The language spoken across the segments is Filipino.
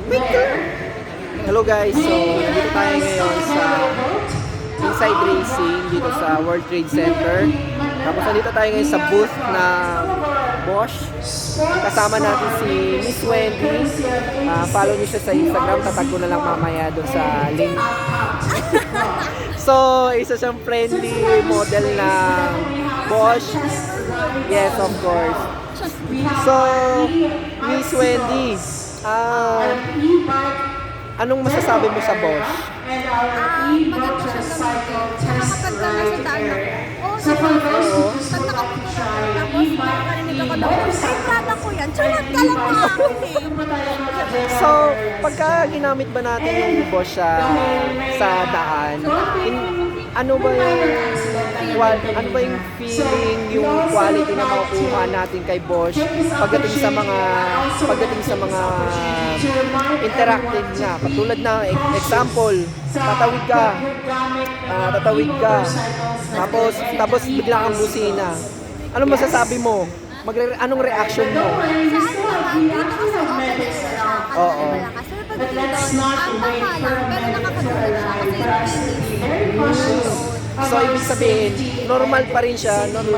Hello guys, so dito tayo ngayon sa Inside Racing dito sa World Trade Center. Tapos nandito tayo ngayon sa booth na Bosch. Kasama natin si Miss Wendy. Follow niyo siya sa Instagram, tatag ko na lang mamaya doon sa link. So, isa siyang friendly model na Bosch. Yes, of course. So, Miss Wendy, anong masasabi mo sa Bosch? Maganda siya naman. Nakapagdala sa tayo. Oo, pag nakapagdala tapos makakarinig ako na, ay, prada ko yan. Charot ka lang mga So, pagka ginamit ba natin yung Bosch sa daan, ano ba yung feeling, yung quality na makukuha natin kay Bosch pagdating sa mga interactive nga, katulad ng example, tatawid ka tapos bigla kang busina, ano masasabi mo? Anong reaction mo? Oo. So, ibig sabihin, normal pa rin siya doon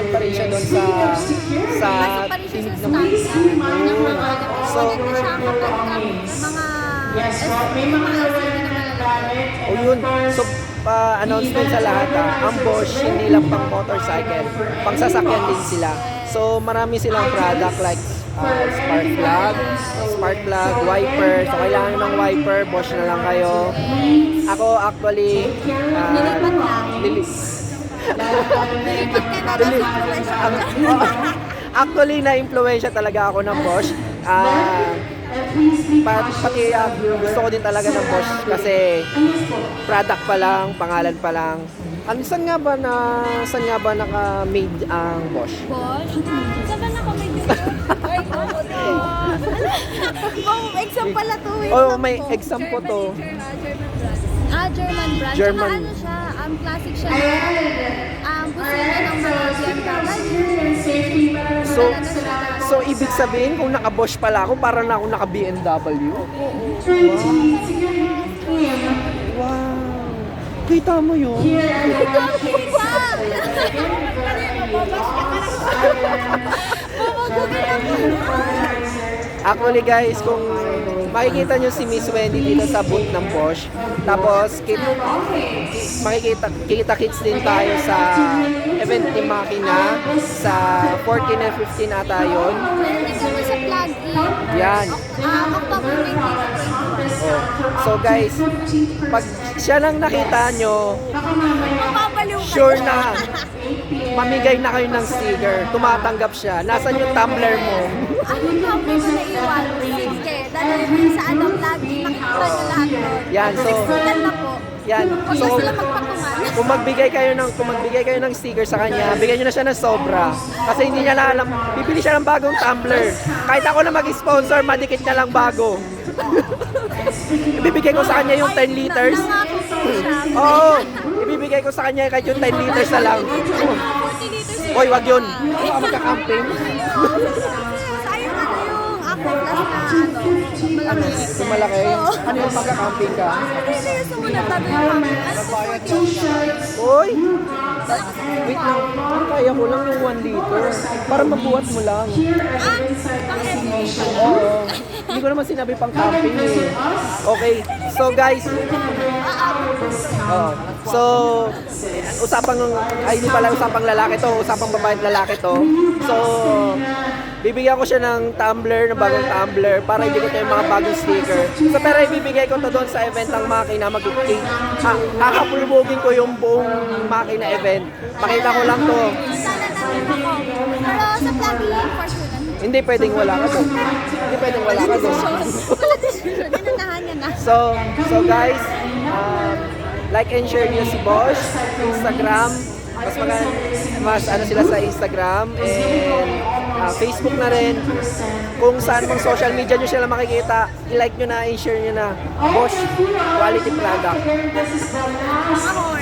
sa tinig ng So, yun. So, announcement sa lahat, ang Bosch hindi lang pang motorcycle, pang sasakyan din sila. So, marami silang product like spark plug, wiper. So, kailangan ng wiper, Bosch na lang kayo. Ako actually, actually na-influensya talaga ako ng Bosch. Pati gusto ko din talaga ng Bosch kasi product pa lang, pangalan pa lang. Saan nga ba naka-made ang Bosch? Bosch? Saan ba naka-made dito? Exam pala to. Oh, may exam po to. German brand. German. Saka ano siya, classic siya. Busina ng mga BMW. So ibig sabihin, kung naka-Bosch pala ako, parang na ako naka-BMW? Wow! Kita mo yun? Actually guys, kung makikita nyo si Miss Wendy dito sa booth ng Bosch, tapos kita-kits din tayo sa event ni Makina sa 14 and 15 ata yun. Sa plug-in. Yan. October 20. So guys, pag siya lang nakita nyo, sure na mamigay na kayo ng sticker, tumatanggap siya. Nasaan yung tumbler mo? Ano nga po na iwan? Sige, dahil sa plug-in, makikita nyo lahat doon. Yan, so na po. yan. Huwag So, na sila magpatungan. kung magbigay kayo ng sticker sa kanya, bigyan niyo na siya ng sobra. Kasi hindi niya na alam, bibili siya ng bagong tumbler. Kahit ako na mag-sponsor, madikit na lang bago. Ibibigay ko sa kanya yung 10 liters. Oo, ibibigay ko sa kanya kahit yung 10 liters na lang. 40 liters. Hoy, wag yun. Ano ka magka-campaign? Sayang yung ako plus na malaki. Yung malaki? Ano yung magka-campaign ka? Hindi yung sumunod tabi yung kami. Ano po 40? Hoy! Wait lang, kaya ko lang yung 1 liter. Para mabuhat mo lang. Oo. Hindi ko naman sinabi pang camping eh. Okay, so guys. So, hindi pala usapang lalaki to, usapang babae at lalaki to. So, bibigyan ko siya ng tumbler, ng bagong tumbler para ibigay ko yung mga bagong sticker. So, pero ibibigay ko to doon sa event ng Makina. Kakapulubugin ko yung buong Makina event. Makita ko lang to. Pero sa plug-in, for sure. Hindi pwedeng wala ka doon. Hindi pwedeng wala ka doon. Wala decision. Inunahan niya na. So guys, like and share niyo si Bosch, Instagram. Mas ano sila sa Instagram and Facebook na rin. Kung saan mang social media nyo sila makikita, i-like nyo na, i-share nyo na. Bosch, quality product.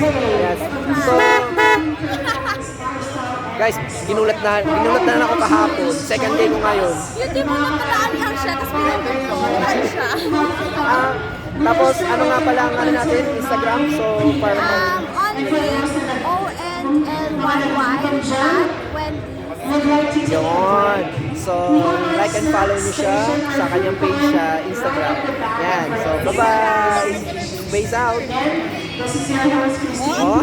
Yes. So, guys, ginulat na ako kahapon. Second day ko ngayon. Yun, di mo na pala siya, tapos pinag-control siya. Tapos, ano nga pala ang ano natin, Instagram. So, para Only yun. So, like and follow niyo siya sa kanyang page sa Instagram. Yan. So, bye-bye. Base out. Oh.